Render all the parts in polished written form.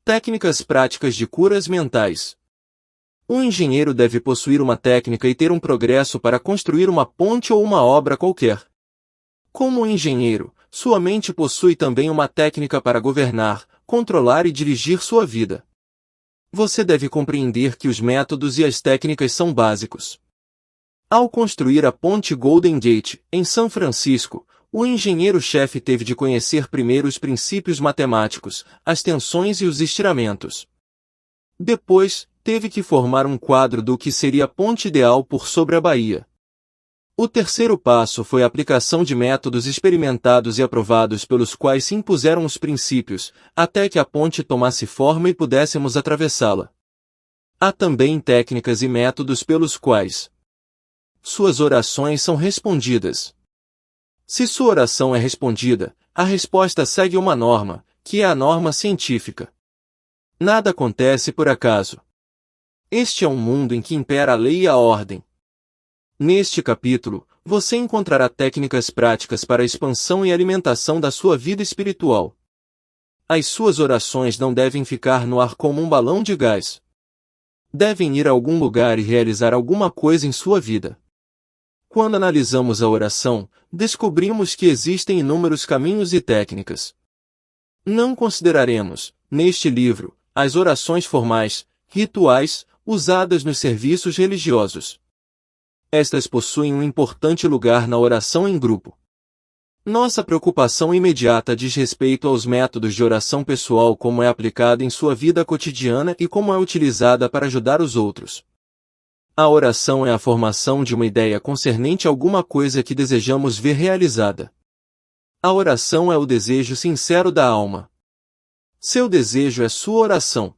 Técnicas práticas de curas mentais. Um engenheiro deve possuir uma técnica e ter um progresso para construir uma ponte ou uma obra qualquer. Como um engenheiro, sua mente possui também uma técnica para governar, controlar e dirigir sua vida. Você deve compreender que os métodos e as técnicas são básicos. Ao construir a ponte Golden Gate, em São Francisco, o engenheiro-chefe teve de conhecer primeiro os princípios matemáticos, as tensões e os estiramentos. Depois, teve que formar um quadro do que seria a ponte ideal por sobre a baía. O terceiro passo foi a aplicação de métodos experimentados e aprovados pelos quais se impuseram os princípios, até que a ponte tomasse forma e pudéssemos atravessá-la. Há também técnicas e métodos pelos quais suas orações são respondidas. Se sua oração é respondida, a resposta segue uma norma, que é a norma científica. Nada acontece por acaso. Este é um mundo em que impera a lei e a ordem. Neste capítulo, você encontrará técnicas práticas para a expansão e alimentação da sua vida espiritual. As suas orações não devem ficar no ar como um balão de gás. Devem ir a algum lugar e realizar alguma coisa em sua vida. Quando analisamos a oração, descobrimos que existem inúmeros caminhos e técnicas. Não consideraremos, neste livro, as orações formais, rituais, usadas nos serviços religiosos. Estas possuem um importante lugar na oração em grupo. Nossa preocupação imediata diz respeito aos métodos de oração pessoal, como é aplicada em sua vida cotidiana e como é utilizada para ajudar os outros. A oração é a formação de uma ideia concernente a alguma coisa que desejamos ver realizada. A oração é o desejo sincero da alma. Seu desejo é sua oração.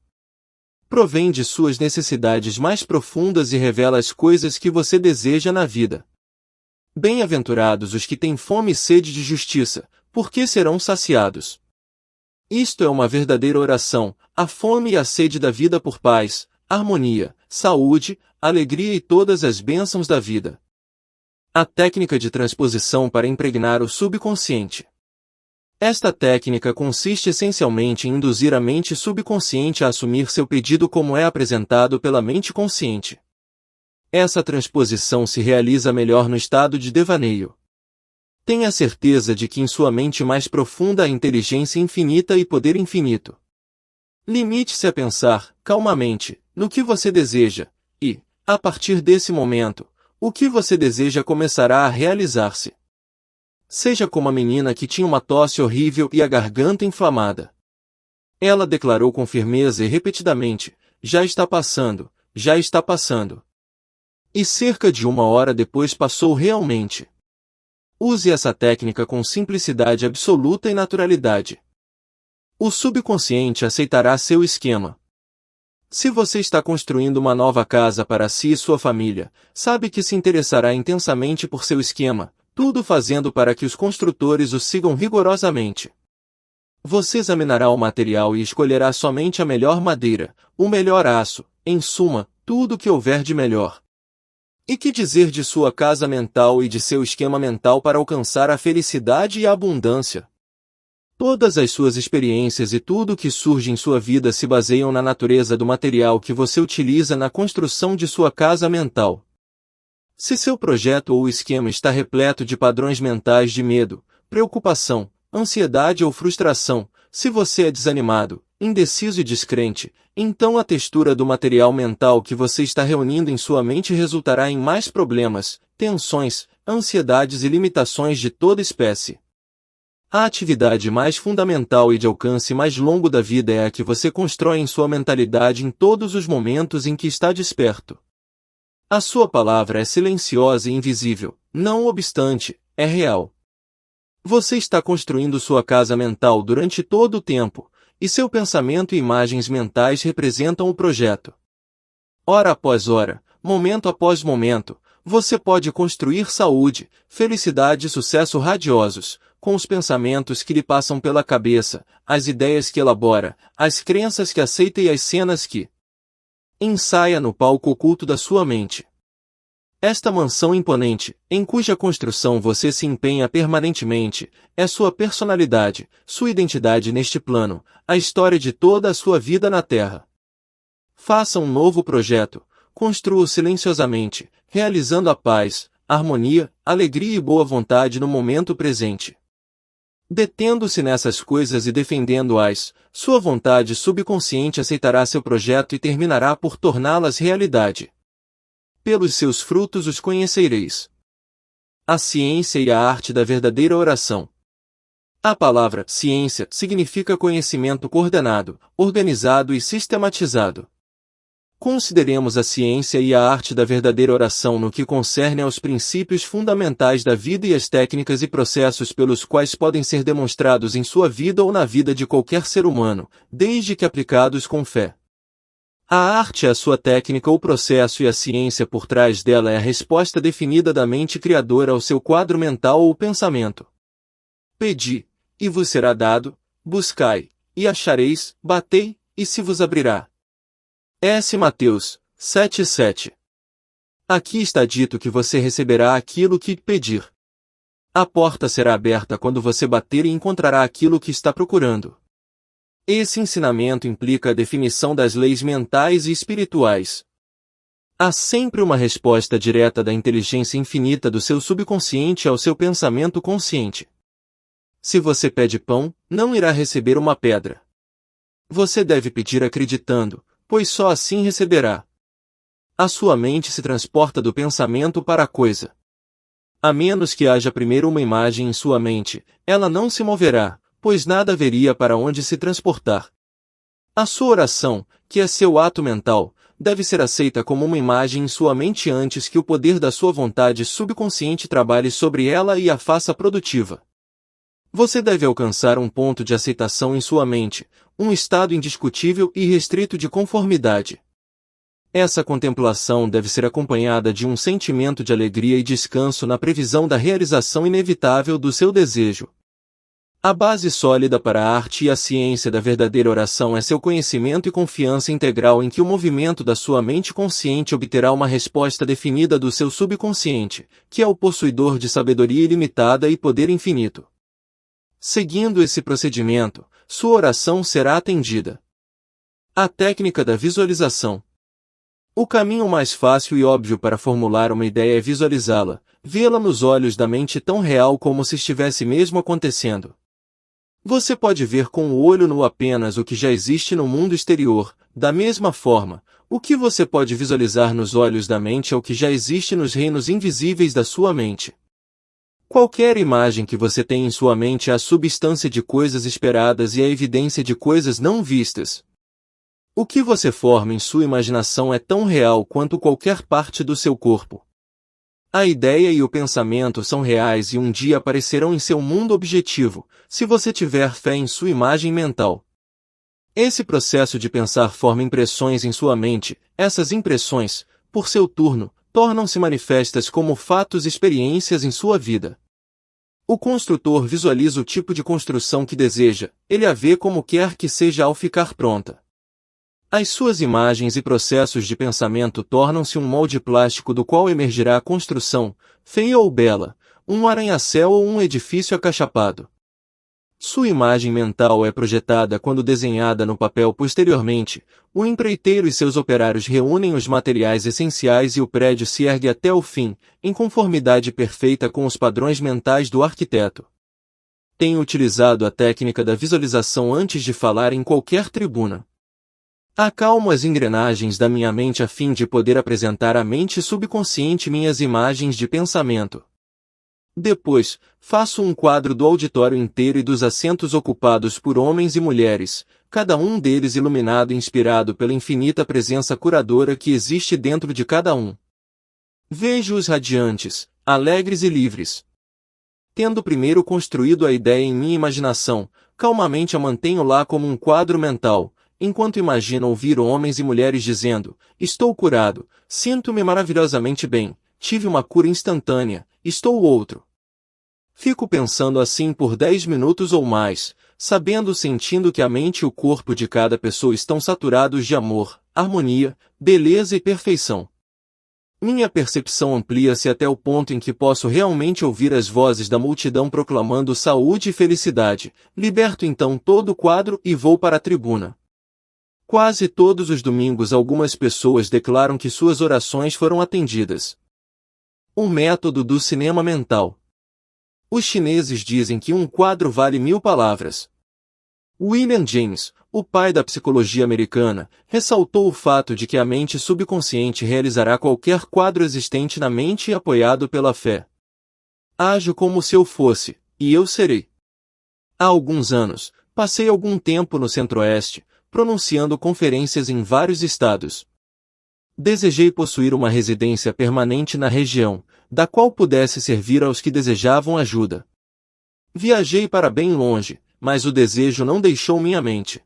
Provém de suas necessidades mais profundas e revela as coisas que você deseja na vida. Bem-aventurados os que têm fome e sede de justiça, porque serão saciados. Isto é uma verdadeira oração, a fome e a sede da vida por paz, harmonia, saúde, alegria e todas as bênçãos da vida. A técnica de transposição para impregnar o subconsciente. Esta técnica consiste essencialmente em induzir a mente subconsciente a assumir seu pedido como é apresentado pela mente consciente. Essa transposição se realiza melhor no estado de devaneio. Tenha certeza de que em sua mente mais profunda há inteligência infinita e poder infinito. Limite-se a pensar, calmamente, no que você deseja, e, a partir desse momento, o que você deseja começará a realizar-se. Seja como a menina que tinha uma tosse horrível e a garganta inflamada. Ela declarou com firmeza e repetidamente, já está passando, já está passando. E cerca de 1 hora depois passou realmente. Use essa técnica com simplicidade absoluta e naturalidade. O subconsciente aceitará seu esquema. Se você está construindo uma nova casa para si e sua família, sabe que se interessará intensamente por seu esquema, tudo fazendo para que os construtores o sigam rigorosamente. Você examinará o material e escolherá somente a melhor madeira, o melhor aço, em suma, tudo o que houver de melhor. E que dizer de sua casa mental e de seu esquema mental para alcançar a felicidade e a abundância? Todas as suas experiências e tudo o que surge em sua vida se baseiam na natureza do material que você utiliza na construção de sua casa mental. Se seu projeto ou esquema está repleto de padrões mentais de medo, preocupação, ansiedade ou frustração, se você é desanimado, indeciso e descrente, então a textura do material mental que você está reunindo em sua mente resultará em mais problemas, tensões, ansiedades e limitações de toda espécie. A atividade mais fundamental e de alcance mais longo da vida é a que você constrói em sua mentalidade em todos os momentos em que está desperto. A sua palavra é silenciosa e invisível, não obstante, é real. Você está construindo sua casa mental durante todo o tempo, e seu pensamento e imagens mentais representam o projeto. Hora após hora, momento após momento, você pode construir saúde, felicidade e sucesso radiosos, com os pensamentos que lhe passam pela cabeça, as ideias que elabora, as crenças que aceita e as cenas que ensaia no palco oculto da sua mente. Esta mansão imponente, em cuja construção você se empenha permanentemente, é sua personalidade, sua identidade neste plano, a história de toda a sua vida na Terra. Faça um novo projeto, construa-o silenciosamente, realizando a paz, harmonia, alegria e boa vontade no momento presente. Detendo-se nessas coisas e defendendo-as, sua vontade subconsciente aceitará seu projeto e terminará por torná-las realidade. Pelos seus frutos os conhecereis. A ciência e a arte da verdadeira oração. A palavra ciência significa conhecimento coordenado, organizado e sistematizado. Consideremos a ciência e a arte da verdadeira oração no que concerne aos princípios fundamentais da vida e as técnicas e processos pelos quais podem ser demonstrados em sua vida ou na vida de qualquer ser humano, desde que aplicados com fé. A arte é a sua técnica ou processo e a ciência por trás dela é a resposta definida da mente criadora ao seu quadro mental ou pensamento. Pedi, e vos será dado, buscai, e achareis, batei, e se vos abrirá. S. Mateus 7:7. Aqui está dito que você receberá aquilo que pedir. A porta será aberta quando você bater e encontrará aquilo que está procurando. Esse ensinamento implica a definição das leis mentais e espirituais. Há sempre uma resposta direta da inteligência infinita do seu subconsciente ao seu pensamento consciente. Se você pede pão, não irá receber uma pedra. Você deve pedir acreditando, pois só assim receberá. A sua mente se transporta do pensamento para a coisa. A menos que haja primeiro uma imagem em sua mente, ela não se moverá, pois nada haveria para onde se transportar. A sua oração, que é seu ato mental, deve ser aceita como uma imagem em sua mente antes que o poder da sua vontade subconsciente trabalhe sobre ela e a faça produtiva. Você deve alcançar um ponto de aceitação em sua mente, um estado indiscutível e restrito de conformidade. Essa contemplação deve ser acompanhada de um sentimento de alegria e descanso na previsão da realização inevitável do seu desejo. A base sólida para a arte e a ciência da verdadeira oração é seu conhecimento e confiança integral em que o movimento da sua mente consciente obterá uma resposta definida do seu subconsciente, que é o possuidor de sabedoria ilimitada e poder infinito. Seguindo esse procedimento, sua oração será atendida. A técnica da visualização. O caminho mais fácil e óbvio para formular uma ideia é visualizá-la, vê-la nos olhos da mente tão real como se estivesse mesmo acontecendo. Você pode ver com o olho nu apenas o que já existe no mundo exterior, da mesma forma, o que você pode visualizar nos olhos da mente é o que já existe nos reinos invisíveis da sua mente. Qualquer imagem que você tem em sua mente é a substância de coisas esperadas e a evidência de coisas não vistas. O que você forma em sua imaginação é tão real quanto qualquer parte do seu corpo. A ideia e o pensamento são reais e um dia aparecerão em seu mundo objetivo, se você tiver fé em sua imagem mental. Esse processo de pensar forma impressões em sua mente, essas impressões, por seu turno, tornam-se manifestas como fatos e experiências em sua vida. O construtor visualiza o tipo de construção que deseja, ele a vê como quer que seja ao ficar pronta. As suas imagens e processos de pensamento tornam-se um molde plástico do qual emergirá a construção, feia ou bela, um arranha-céu ou um edifício acachapado. Sua imagem mental é projetada quando desenhada no papel posteriormente, o empreiteiro e seus operários reúnem os materiais essenciais e o prédio se ergue até o fim, em conformidade perfeita com os padrões mentais do arquiteto. Tenho utilizado a técnica da visualização antes de falar em qualquer tribuna. Acalmo as engrenagens da minha mente a fim de poder apresentar à mente subconsciente minhas imagens de pensamento. Depois, faço um quadro do auditório inteiro e dos assentos ocupados por homens e mulheres, cada um deles iluminado e inspirado pela infinita presença curadora que existe dentro de cada um. Vejo-os radiantes, alegres e livres. Tendo primeiro construído a ideia em minha imaginação, calmamente a mantenho lá como um quadro mental, enquanto imagino ouvir homens e mulheres dizendo: estou curado, sinto-me maravilhosamente bem, tive uma cura instantânea, estou outro. Fico pensando assim por 10 minutos ou mais, sentindo que a mente e o corpo de cada pessoa estão saturados de amor, harmonia, beleza e perfeição. Minha percepção amplia-se até o ponto em que posso realmente ouvir as vozes da multidão proclamando saúde e felicidade. Liberto então todo o quadro e vou para a tribuna. Quase todos os domingos algumas pessoas declaram que suas orações foram atendidas. O método do cinema mental. Os chineses dizem que um quadro vale 1000 palavras. William James, o pai da psicologia americana, ressaltou o fato de que a mente subconsciente realizará qualquer quadro existente na mente e apoiado pela fé. Ajo como se eu fosse, e eu serei. Há alguns anos, passei algum tempo no Centro-Oeste, pronunciando conferências em vários estados. Desejei possuir uma residência permanente na região, da qual pudesse servir aos que desejavam ajuda. Viajei para bem longe, mas o desejo não deixou minha mente.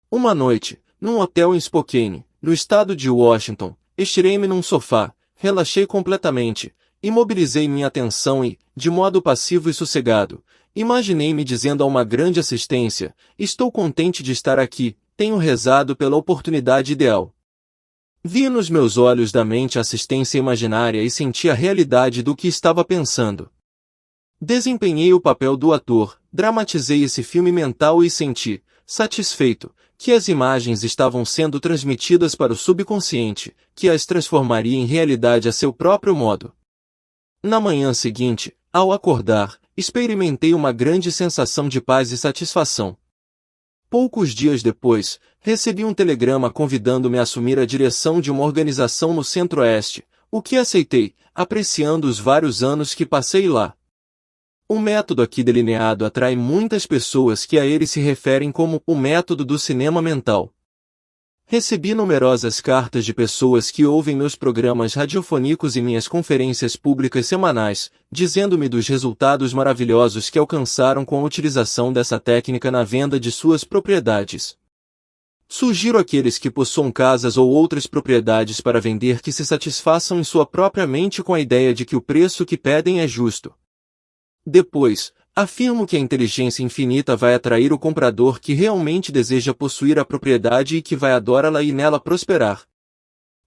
Uma noite, num hotel em Spokane, no estado de Washington, estirei-me num sofá, relaxei completamente, imobilizei minha atenção e, de modo passivo e sossegado, imaginei-me dizendo a uma grande assistência: estou contente de estar aqui, tenho rezado pela oportunidade ideal. Vi nos meus olhos da mente a assistência imaginária e senti a realidade do que estava pensando. Desempenhei o papel do ator, dramatizei esse filme mental e senti, satisfeito, que as imagens estavam sendo transmitidas para o subconsciente, que as transformaria em realidade a seu próprio modo. Na manhã seguinte, ao acordar, experimentei uma grande sensação de paz e satisfação. Poucos dias depois, recebi um telegrama convidando-me a assumir a direção de uma organização no Centro-Oeste, o que aceitei, apreciando os vários anos que passei lá. O método aqui delineado atrai muitas pessoas que a ele se referem como o método do cinema mental. Recebi numerosas cartas de pessoas que ouvem meus programas radiofônicos e minhas conferências públicas semanais, dizendo-me dos resultados maravilhosos que alcançaram com a utilização dessa técnica na venda de suas propriedades. Sugiro àqueles que possuam casas ou outras propriedades para vender que se satisfaçam em sua própria mente com a ideia de que o preço que pedem é justo. Depois, afirmo que a inteligência infinita vai atrair o comprador que realmente deseja possuir a propriedade e que vai adorá-la e nela prosperar.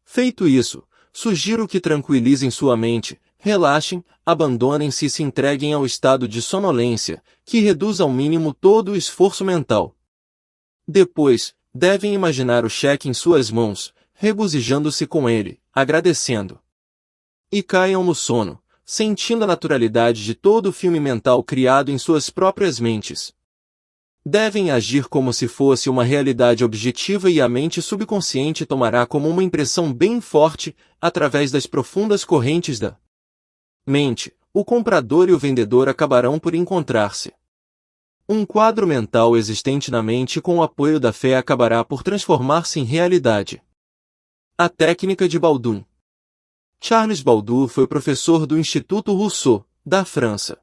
Feito isso, sugiro que tranquilizem sua mente, relaxem, abandonem-se e se entreguem ao estado de sonolência, que reduz ao mínimo todo o esforço mental. Depois, devem imaginar o cheque em suas mãos, regozijando-se com ele, agradecendo. E caiam no sono, sentindo a naturalidade de todo o filme mental criado em suas próprias mentes. Devem agir como se fosse uma realidade objetiva e a mente subconsciente tomará como uma impressão bem forte, através das profundas correntes da mente, o comprador e o vendedor acabarão por encontrar-se. Um quadro mental existente na mente com o apoio da fé acabará por transformar-se em realidade. A técnica de Baldun. Charles Baldun foi professor do Instituto Rousseau, da França.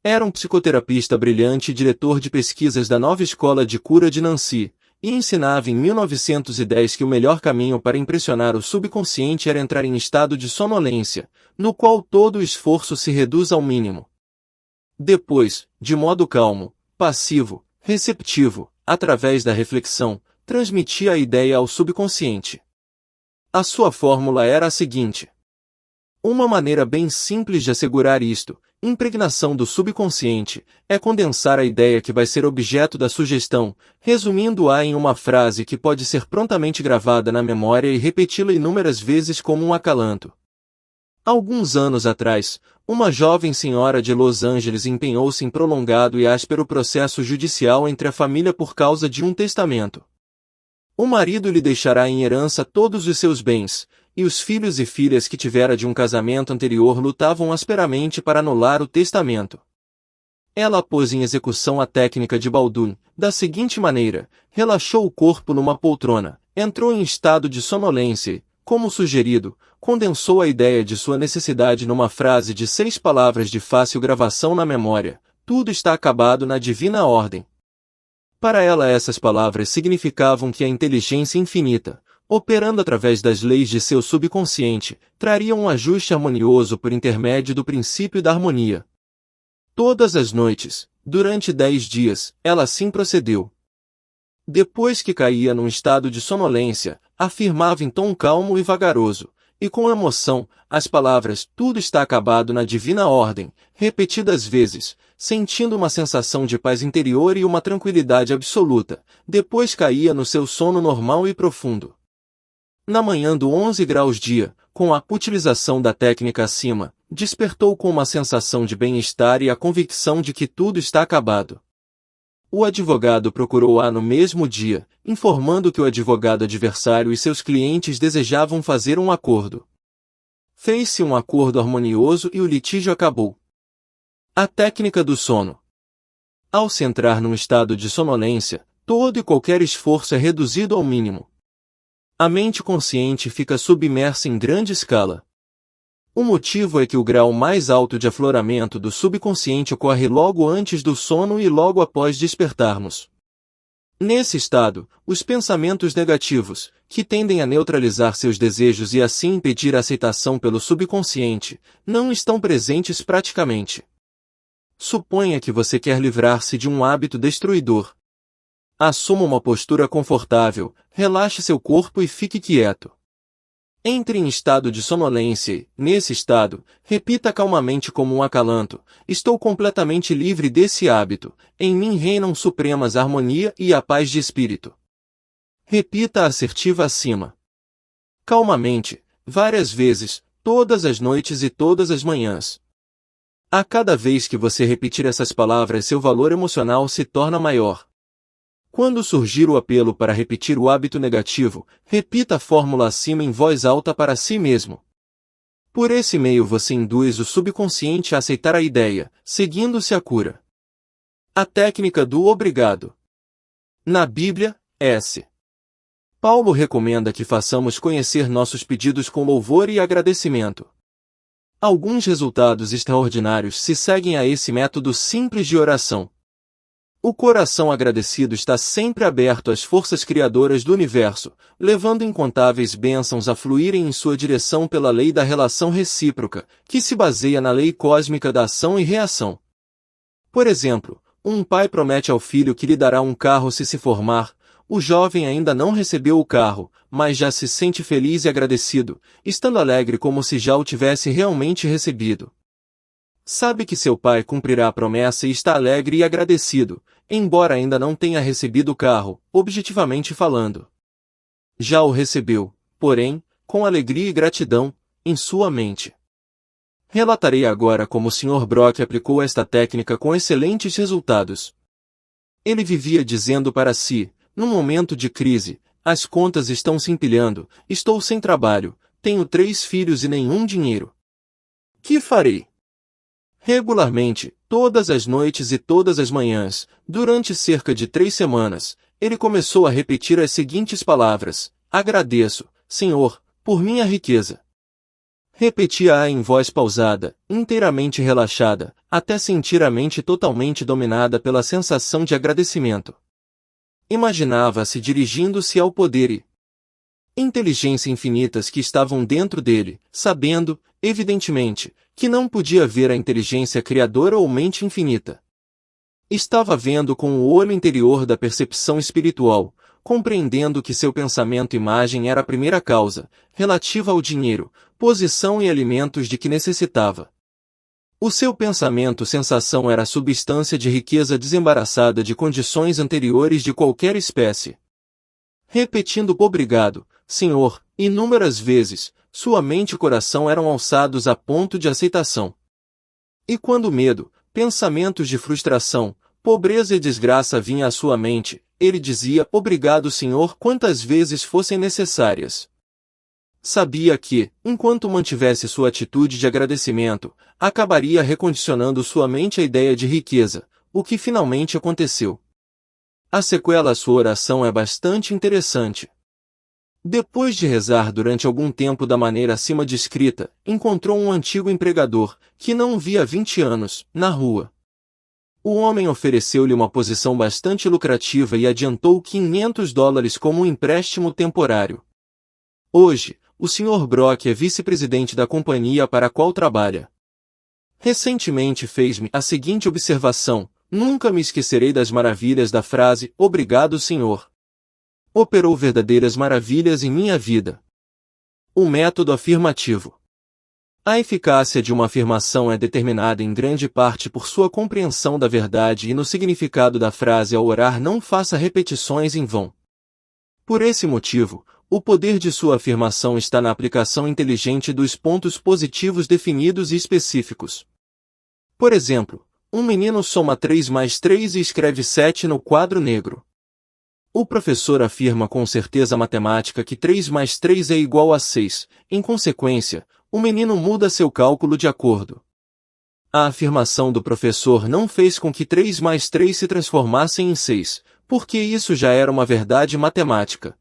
Era um psicoterapista brilhante e diretor de pesquisas da nova escola de cura de Nancy, e ensinava em 1910 que o melhor caminho para impressionar o subconsciente era entrar em estado de sonolência, no qual todo o esforço se reduz ao mínimo. Depois, de modo calmo, passivo, receptivo, através da reflexão, transmitia a ideia ao subconsciente. A sua fórmula era a seguinte. Uma maneira bem simples de assegurar isto, impregnação do subconsciente, é condensar a ideia que vai ser objeto da sugestão, resumindo-a em uma frase que pode ser prontamente gravada na memória e repeti-la inúmeras vezes como um acalanto. Alguns anos atrás, uma jovem senhora de Los Angeles empenhou-se em prolongado e áspero processo judicial entre a família por causa de um testamento. O marido lhe deixará em herança todos os seus bens, e os filhos e filhas que tivera de um casamento anterior lutavam asperamente para anular o testamento. Ela pôs em execução a técnica de Baldun, da seguinte maneira: relaxou o corpo numa poltrona, entrou em estado de sonolência e, como sugerido, condensou a ideia de sua necessidade numa frase de 6 palavras de fácil gravação na memória: tudo está acabado na divina ordem. Para ela essas palavras significavam que a inteligência infinita, operando através das leis de seu subconsciente, traria um ajuste harmonioso por intermédio do princípio da harmonia. Todas as noites, durante 10 dias, ela assim procedeu. Depois que caía num estado de sonolência, afirmava em tom calmo e vagaroso: e com emoção, as palavras "tudo está acabado na divina ordem", repetidas vezes, sentindo uma sensação de paz interior e uma tranquilidade absoluta. Depois caía no seu sono normal e profundo. Na manhã do 11 graus dia, com a utilização da técnica acima, despertou com uma sensação de bem-estar e a convicção de que tudo está acabado. O advogado procurou-a no mesmo dia, informando que o advogado adversário e seus clientes desejavam fazer um acordo. Fez-se um acordo harmonioso e o litígio acabou. A técnica do sono. Ao se entrar num estado de sonolência, todo e qualquer esforço é reduzido ao mínimo. A mente consciente fica submersa em grande escala. O motivo é que o grau mais alto de afloramento do subconsciente ocorre logo antes do sono e logo após despertarmos. Nesse estado, os pensamentos negativos, que tendem a neutralizar seus desejos e assim impedir a aceitação pelo subconsciente, não estão presentes praticamente. Suponha que você quer livrar-se de um hábito destruidor. Assuma uma postura confortável, relaxe seu corpo e fique quieto. Entre em estado de sonolência e, nesse estado, repita calmamente como um acalanto: estou completamente livre desse hábito, em mim reinam supremas harmonia e a paz de espírito. Repita a assertiva acima. Calmamente, várias vezes, todas as noites e todas as manhãs. A cada vez que você repetir essas palavras, seu valor emocional se torna maior. Quando surgir o apelo para repetir o hábito negativo, repita a fórmula acima em voz alta para si mesmo. Por esse meio você induz o subconsciente a aceitar a ideia, seguindo-se a cura. A técnica do obrigado. Na Bíblia, S. Paulo recomenda que façamos conhecer nossos pedidos com louvor e agradecimento. Alguns resultados extraordinários se seguem a esse método simples de oração. O coração agradecido está sempre aberto às forças criadoras do universo, levando incontáveis bênçãos a fluírem em sua direção pela lei da relação recíproca, que se baseia na lei cósmica da ação e reação. Por exemplo, um pai promete ao filho que lhe dará um carro se formar. O jovem ainda não recebeu o carro, mas já se sente feliz e agradecido, estando alegre como se já o tivesse realmente recebido. Sabe que seu pai cumprirá a promessa e está alegre e agradecido, embora ainda não tenha recebido o carro, objetivamente falando. Já o recebeu, porém, com alegria e gratidão, em sua mente. Relatarei agora como o Sr. Brock aplicou esta técnica com excelentes resultados. Ele vivia dizendo para si: num momento de crise, as contas estão se empilhando, estou sem trabalho, tenho 3 filhos e nenhum dinheiro. Que farei? Regularmente, todas as noites e todas as manhãs, durante cerca de 3 semanas, ele começou a repetir as seguintes palavras: agradeço, Senhor, por minha riqueza. Repetia-a em voz pausada, inteiramente relaxada, até sentir a mente totalmente dominada pela sensação de agradecimento. Imaginava-se dirigindo-se ao poder e inteligência infinitas que estavam dentro dele, sabendo, evidentemente, que não podia ver a inteligência criadora ou mente infinita. Estava vendo com o olho interior da percepção espiritual, compreendendo que seu pensamento-imagem era a primeira causa, relativa ao dinheiro, posição e alimentos de que necessitava. O seu pensamento-sensação era a substância de riqueza desembaraçada de condições anteriores de qualquer espécie. Repetindo obrigado, Senhor, inúmeras vezes, sua mente e coração eram alçados a ponto de aceitação. E quando medo, pensamentos de frustração, pobreza e desgraça vinham à sua mente, ele dizia obrigado, Senhor, quantas vezes fossem necessárias. Sabia que, enquanto mantivesse sua atitude de agradecimento, acabaria recondicionando sua mente à ideia de riqueza, o que finalmente aconteceu. A sequela à sua oração é bastante interessante. Depois de rezar durante algum tempo da maneira acima descrita, encontrou um antigo empregador, que não o via há 20 anos, na rua. O homem ofereceu-lhe uma posição bastante lucrativa e adiantou $500 como um empréstimo temporário. Hoje, o Sr. Brock é vice-presidente da companhia para a qual trabalha. Recentemente fez-me a seguinte observação: nunca me esquecerei das maravilhas da frase, obrigado, Senhor. Operou verdadeiras maravilhas em minha vida. O método afirmativo. A eficácia de uma afirmação é determinada em grande parte por sua compreensão da verdade e no significado da frase. Ao orar, não faça repetições em vão. Por esse motivo, o poder de sua afirmação está na aplicação inteligente dos pontos positivos definidos e específicos. Por exemplo, um menino soma 3 mais 3 e escreve 7 no quadro negro. O professor afirma com certeza matemática que 3 mais 3 é igual a 6, em consequência, o menino muda seu cálculo de acordo. A afirmação do professor não fez com que 3 mais 3 se transformassem em 6, porque isso já era uma verdade matemática.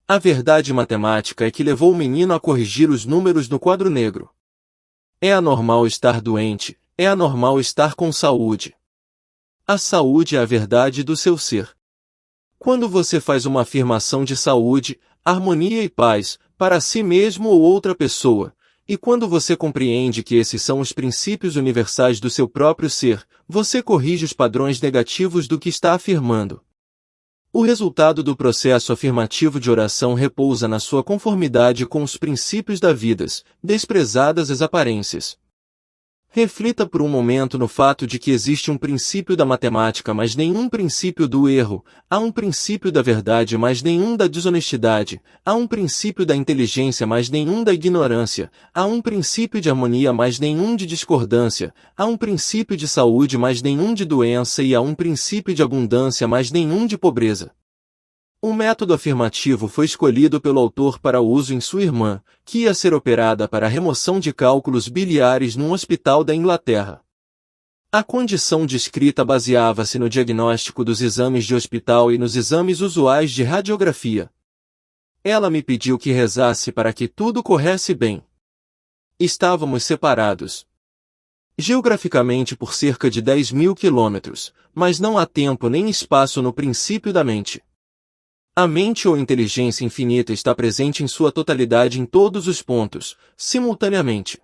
A verdade matemática é que levou o menino a corrigir os números no quadro negro. É anormal estar doente, é anormal estar com saúde. A saúde é a verdade do seu ser. Quando você faz uma afirmação de saúde, harmonia e paz, para si mesmo ou outra pessoa, e quando você compreende que esses são os princípios universais do seu próprio ser, você corrige os padrões negativos do que está afirmando. O resultado do processo afirmativo de oração repousa na sua conformidade com os princípios da vida, desprezadas as aparências. Reflita por um momento no fato de que existe um princípio da matemática, mas nenhum princípio do erro, há um princípio da verdade, mas nenhum da desonestidade, há um princípio da inteligência, mas nenhum da ignorância, há um princípio de harmonia, mas nenhum de discordância, há um princípio de saúde, mas nenhum de doença, e há um princípio de abundância, mas nenhum de pobreza. O método afirmativo foi escolhido pelo autor para uso em sua irmã, que ia ser operada para a remoção de cálculos biliares num hospital da Inglaterra. A condição descrita baseava-se no diagnóstico dos exames de hospital e nos exames usuais de radiografia. Ela me pediu que rezasse para que tudo corresse bem. Estávamos separados geograficamente por cerca de 10.000 quilômetros, mas não há tempo nem espaço no princípio da mente. A mente ou inteligência infinita está presente em sua totalidade em todos os pontos, simultaneamente.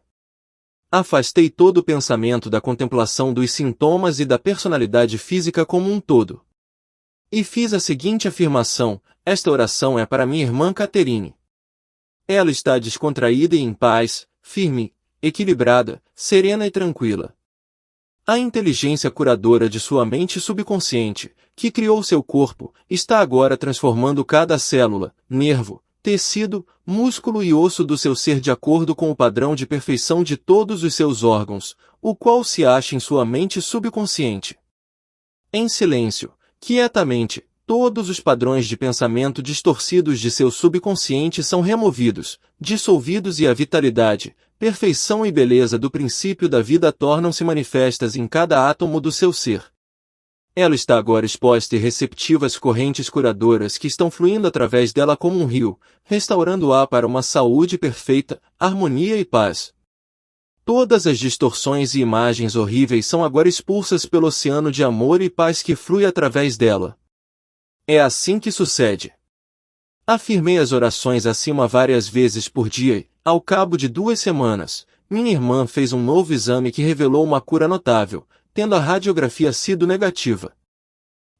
Afastei todo o pensamento da contemplação dos sintomas e da personalidade física como um todo. E fiz a seguinte afirmação: esta oração é para minha irmã Catherine. Ela está descontraída e em paz, firme, equilibrada, serena e tranquila. A inteligência curadora de sua mente subconsciente, que criou seu corpo, está agora transformando cada célula, nervo, tecido, músculo e osso do seu ser de acordo com o padrão de perfeição de todos os seus órgãos, o qual se acha em sua mente subconsciente. Em silêncio, quietamente, todos os padrões de pensamento distorcidos de seu subconsciente são removidos, dissolvidos e a vitalidade, perfeição e beleza do princípio da vida tornam-se manifestas em cada átomo do seu ser. Ela está agora exposta e receptiva às correntes curadoras que estão fluindo através dela como um rio, restaurando-a para uma saúde perfeita, harmonia e paz. Todas as distorções e imagens horríveis são agora expulsas pelo oceano de amor e paz que flui através dela. É assim que sucede. Afirmei as orações acima várias vezes por dia e, ao cabo de 2 semanas, minha irmã fez um novo exame que revelou uma cura notável, tendo a radiografia sido negativa.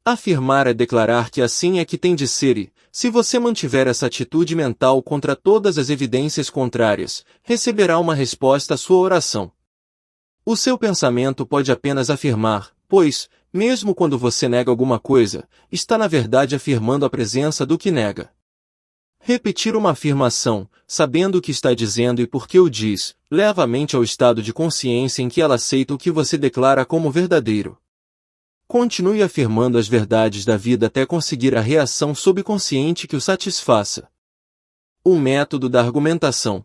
Afirmar é declarar que assim é que tem de ser e, se você mantiver essa atitude mental contra todas as evidências contrárias, receberá uma resposta à sua oração. O seu pensamento pode apenas afirmar, pois, mesmo quando você nega alguma coisa, está na verdade afirmando a presença do que nega. Repetir uma afirmação, sabendo o que está dizendo e por que o diz, leva a mente ao estado de consciência em que ela aceita o que você declara como verdadeiro. Continue afirmando as verdades da vida até conseguir a reação subconsciente que o satisfaça. O método da argumentação.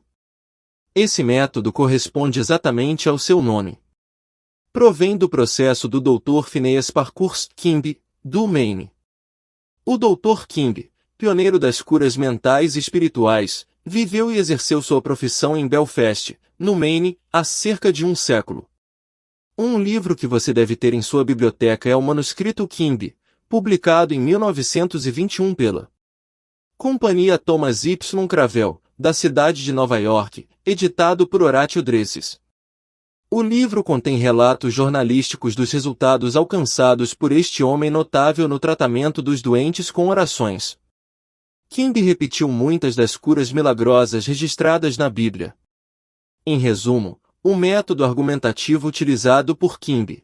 Esse método corresponde exatamente ao seu nome. Provém do processo do Dr. Phineas Parkhurst Kimby, do Maine. O Dr. Kimby, pioneiro das curas mentais e espirituais, viveu e exerceu sua profissão em Belfast, no Maine, há cerca de 1 século. Um livro que você deve ter em sua biblioteca é o manuscrito Kimby, publicado em 1921 pela Companhia Thomas Y. Cravell, da cidade de Nova York, editado por Horatio Dresses. O livro contém relatos jornalísticos dos resultados alcançados por este homem notável no tratamento dos doentes com orações. Kimby repetiu muitas das curas milagrosas registradas na Bíblia. Em resumo, o método argumentativo utilizado por Kimby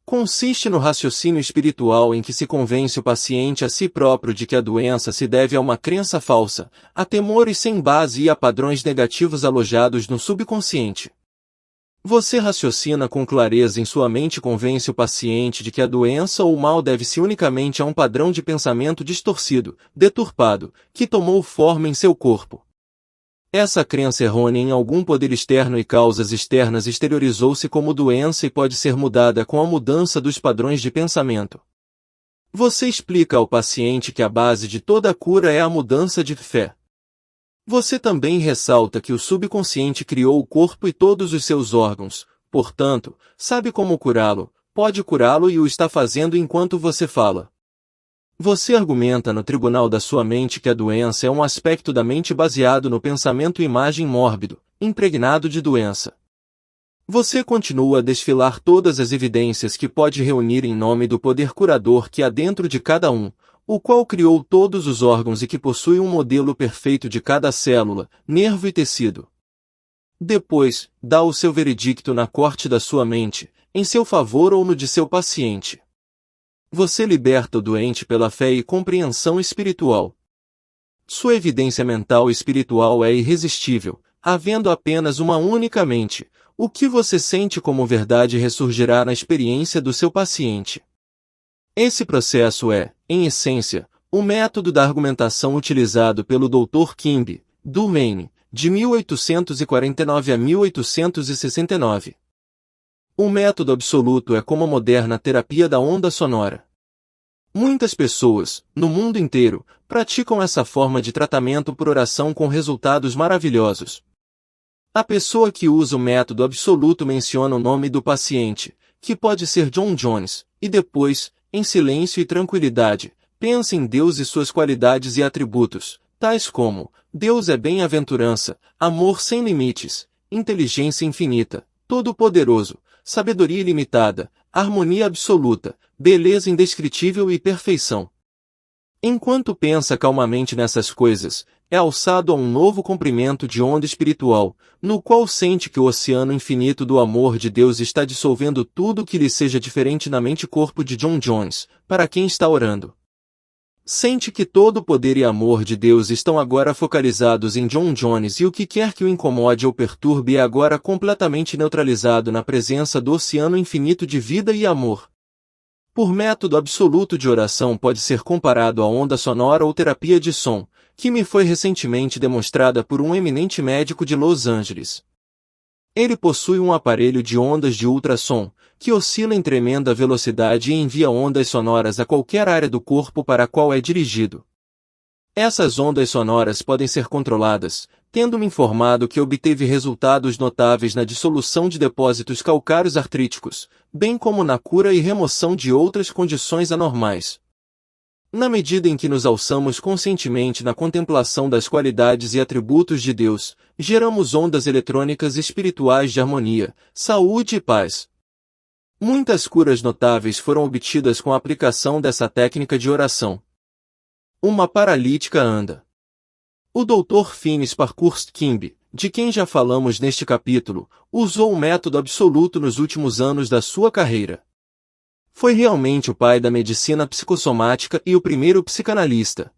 consiste no raciocínio espiritual em que se convence o paciente a si próprio de que a doença se deve a uma crença falsa, a temores sem base e a padrões negativos alojados no subconsciente. Você raciocina com clareza em sua mente e convence o paciente de que a doença ou o mal deve-se unicamente a um padrão de pensamento distorcido, deturpado, que tomou forma em seu corpo. Essa crença errônea em algum poder externo e causas externas exteriorizou-se como doença e pode ser mudada com a mudança dos padrões de pensamento. Você explica ao paciente que a base de toda a cura é a mudança de fé. Você também ressalta que o subconsciente criou o corpo e todos os seus órgãos, portanto, sabe como curá-lo, pode curá-lo e o está fazendo enquanto você fala. Você argumenta no tribunal da sua mente que a doença é um aspecto da mente baseado no pensamento e imagem mórbido, impregnado de doença. Você continua a desfilar todas as evidências que pode reunir em nome do poder curador que há dentro de cada um, o qual criou todos os órgãos e que possui um modelo perfeito de cada célula, nervo e tecido. Depois, dá o seu veredicto na corte da sua mente, em seu favor ou no de seu paciente. Você liberta o doente pela fé e compreensão espiritual. Sua evidência mental e espiritual é irresistível, havendo apenas uma única mente. O que você sente como verdade ressurgirá na experiência do seu paciente. Esse processo é, em essência, o método da argumentação utilizado pelo Dr. Kimby, do Maine, de 1849 a 1869. O método absoluto é como a moderna terapia da onda sonora. Muitas pessoas, no mundo inteiro, praticam essa forma de tratamento por oração com resultados maravilhosos. A pessoa que usa o método absoluto menciona o nome do paciente, que pode ser John Jones, e depois, em silêncio e tranquilidade, pensa em Deus e suas qualidades e atributos, tais como: Deus é bem-aventurança, amor sem limites, inteligência infinita, todo-poderoso, sabedoria ilimitada, harmonia absoluta, beleza indescritível e perfeição. Enquanto pensa calmamente nessas coisas, é alçado a um novo comprimento de onda espiritual, no qual sente que o oceano infinito do amor de Deus está dissolvendo tudo que lhe seja diferente na mente-corpo de John Jones, para quem está orando. Sente que todo o poder e amor de Deus estão agora focalizados em John Jones e o que quer que o incomode ou perturbe é agora completamente neutralizado na presença do oceano infinito de vida e amor. Por método absoluto de oração pode ser comparado à onda sonora ou terapia de som, que me foi recentemente demonstrada por um eminente médico de Los Angeles. Ele possui um aparelho de ondas de ultrassom, que oscila em tremenda velocidade e envia ondas sonoras a qualquer área do corpo para a qual é dirigido. Essas ondas sonoras podem ser controladas, tendo-me informado que obteve resultados notáveis na dissolução de depósitos calcários artríticos, bem como na cura e remoção de outras condições anormais. Na medida em que nos alçamos conscientemente na contemplação das qualidades e atributos de Deus, geramos ondas eletrônicas espirituais de harmonia, saúde e paz. Muitas curas notáveis foram obtidas com a aplicação dessa técnica de oração. Uma paralítica anda. O Dr. Phineas Parkhurst Kimby, de quem já falamos neste capítulo, usou o método absoluto nos últimos anos da sua carreira. Foi realmente o pai da medicina psicossomática e o primeiro psicanalista.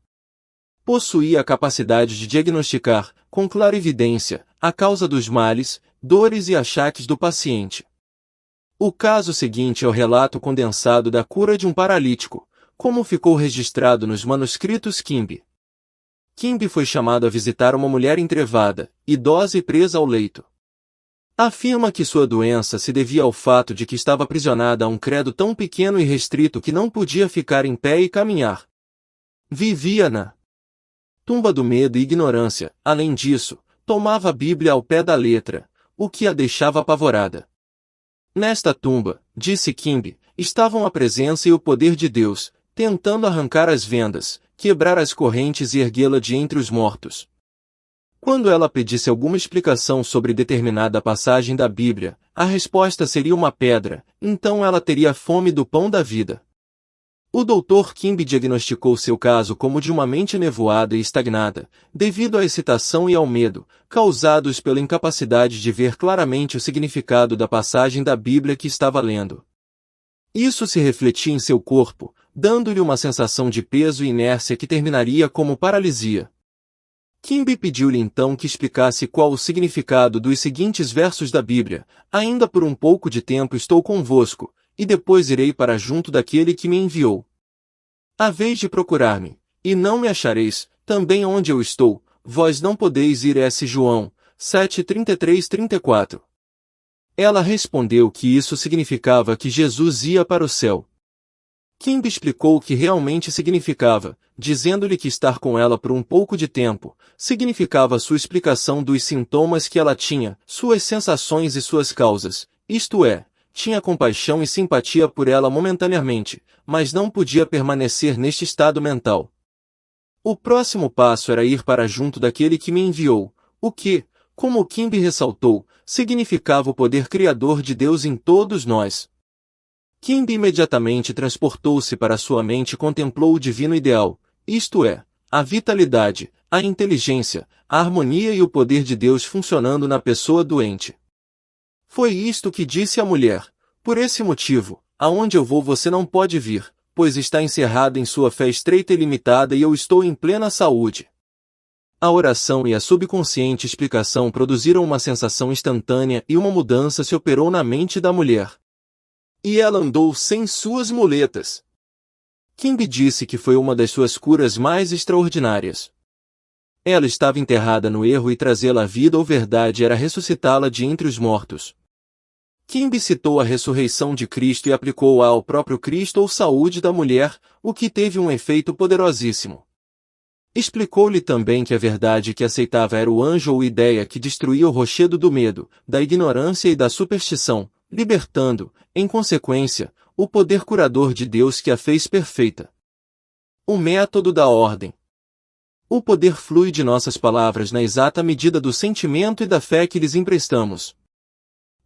Possuía a capacidade de diagnosticar, com clarividência, a causa dos males, dores e achaques do paciente. O caso seguinte é o relato condensado da cura de um paralítico, como ficou registrado nos manuscritos Kimby. Kimby foi chamado a visitar uma mulher entrevada, idosa e presa ao leito. Afirma que sua doença se devia ao fato de que estava aprisionada a um credo tão pequeno e restrito que não podia ficar em pé e caminhar. Vivia na tumba do medo e ignorância. Além disso, tomava a Bíblia ao pé da letra, o que a deixava apavorada. Nesta tumba, disse Kimby, estavam a presença e o poder de Deus, tentando arrancar as vendas, quebrar as correntes e erguê-la de entre os mortos. Quando ela pedisse alguma explicação sobre determinada passagem da Bíblia, a resposta seria uma pedra, então ela teria fome do pão da vida. O Dr. Kimby diagnosticou seu caso como de uma mente nevoada e estagnada, devido à excitação e ao medo, causados pela incapacidade de ver claramente o significado da passagem da Bíblia que estava lendo. Isso se refletia em seu corpo, dando-lhe uma sensação de peso e inércia que terminaria como paralisia. Kimby pediu-lhe então que explicasse qual o significado dos seguintes versos da Bíblia: ainda por um pouco de tempo estou convosco, e depois irei para junto daquele que me enviou. Haveis de procurar-me, e não me achareis, também onde eu estou, vós não podeis ir. S. João 7:33-34. Ela respondeu que isso significava que Jesus ia para o céu. Kimby explicou o que realmente significava, dizendo-lhe que estar com ela por um pouco de tempo significava sua explicação dos sintomas que ela tinha, suas sensações e suas causas, isto é, tinha compaixão e simpatia por ela momentaneamente, mas não podia permanecer neste estado mental. O próximo passo era ir para junto daquele que me enviou, o que, como Kimby ressaltou, significava o poder criador de Deus em todos nós. Kimby imediatamente transportou-se para sua mente e contemplou o divino ideal, isto é, a vitalidade, a inteligência, a harmonia e o poder de Deus funcionando na pessoa doente. Foi isto que disse a mulher: por esse motivo, aonde eu vou você não pode vir, pois está encerrado em sua fé estreita e limitada e eu estou em plena saúde. A oração e a subconsciente explicação produziram uma sensação instantânea e uma mudança se operou na mente da mulher. E ela andou sem suas muletas. Kimby disse que foi uma das suas curas mais extraordinárias. Ela estava enterrada no erro e trazê-la à vida ou verdade era ressuscitá-la de entre os mortos. Kimby citou a ressurreição de Cristo e aplicou-a ao próprio Cristo ou saúde da mulher, o que teve um efeito poderosíssimo. Explicou-lhe também que a verdade que aceitava era o anjo ou ideia que destruía o rochedo do medo, da ignorância e da superstição, libertando, em consequência, o poder curador de Deus que a fez perfeita. O método da ordem. O poder flui de nossas palavras na exata medida do sentimento e da fé que lhes emprestamos.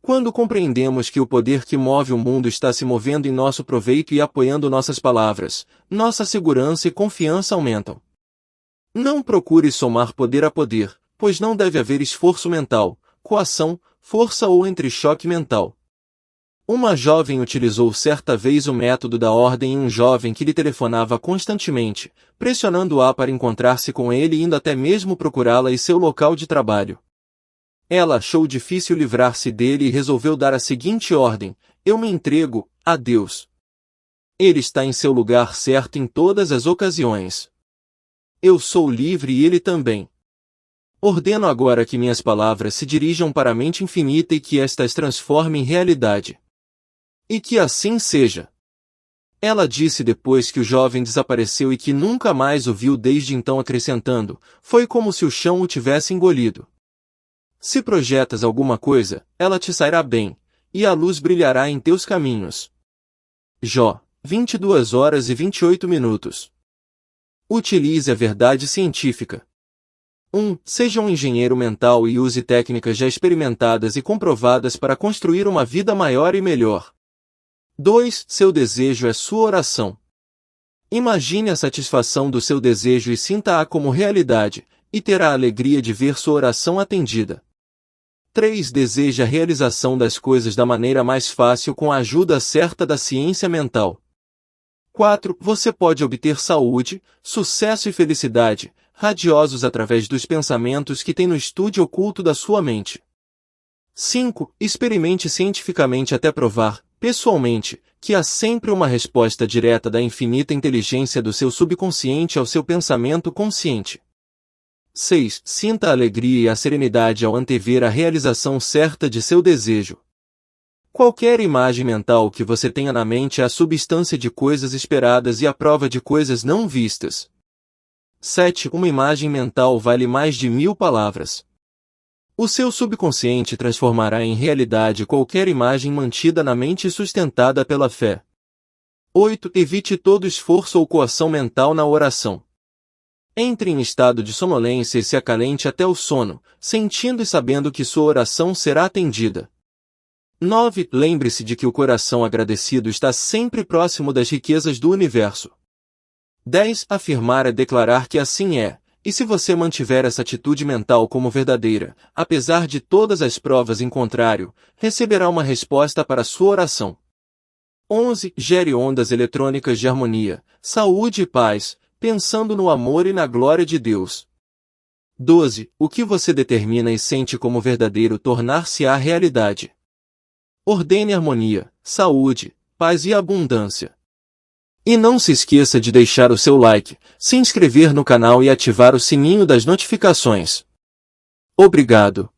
Quando compreendemos que o poder que move o mundo está se movendo em nosso proveito e apoiando nossas palavras, nossa segurança e confiança aumentam. Não procure somar poder a poder, pois não deve haver esforço mental, coação, força ou entrechoque mental. Uma jovem utilizou certa vez o método da ordem em um jovem que lhe telefonava constantemente, pressionando-a para encontrar-se com ele e indo até mesmo procurá-la em seu local de trabalho. Ela achou difícil livrar-se dele e resolveu dar a seguinte ordem: eu me entrego a Deus. Ele está em seu lugar certo em todas as ocasiões. Eu sou livre e ele também. Ordeno agora que minhas palavras se dirijam para a mente infinita e que esta as transforme em realidade. E que assim seja. Ela disse depois que o jovem desapareceu e que nunca mais o viu desde então, acrescentando: foi como se o chão o tivesse engolido. Se projetas alguma coisa, ela te sairá bem, e a luz brilhará em teus caminhos. Jó 22h28. Utilize a verdade científica. 1. Seja um engenheiro mental e use técnicas já experimentadas e comprovadas para construir uma vida maior e melhor. 2. Seu desejo é sua oração. Imagine a satisfação do seu desejo e sinta-a como realidade, e terá a alegria de ver sua oração atendida. 3. Deseje a realização das coisas da maneira mais fácil com a ajuda certa da ciência mental. 4. Você pode obter saúde, sucesso e felicidade, radiosos através dos pensamentos que tem no estúdio oculto da sua mente. 5. Experimente cientificamente até provar, pessoalmente, que há sempre uma resposta direta da infinita inteligência do seu subconsciente ao seu pensamento consciente. 6. Sinta a alegria e a serenidade ao antever a realização certa de seu desejo. Qualquer imagem mental que você tenha na mente é a substância de coisas esperadas e a prova de coisas não vistas. 7. Uma imagem mental vale mais de 1000 palavras. O seu subconsciente transformará em realidade qualquer imagem mantida na mente e sustentada pela fé. 8. Evite todo esforço ou coação mental na oração. Entre em estado de sonolência e se acalente até o sono, sentindo e sabendo que sua oração será atendida. 9. Lembre-se de que o coração agradecido está sempre próximo das riquezas do universo. 10. Afirmar é declarar que assim é, e se você mantiver essa atitude mental como verdadeira, apesar de todas as provas em contrário, receberá uma resposta para sua oração. 11. Gere ondas eletrônicas de harmonia, saúde e paz, pensando no amor e na glória de Deus. 12. O que você determina e sente como verdadeiro tornar-se-á realidade. Ordene harmonia, saúde, paz e abundância. E não se esqueça de deixar o seu like, se inscrever no canal e ativar o sininho das notificações. Obrigado.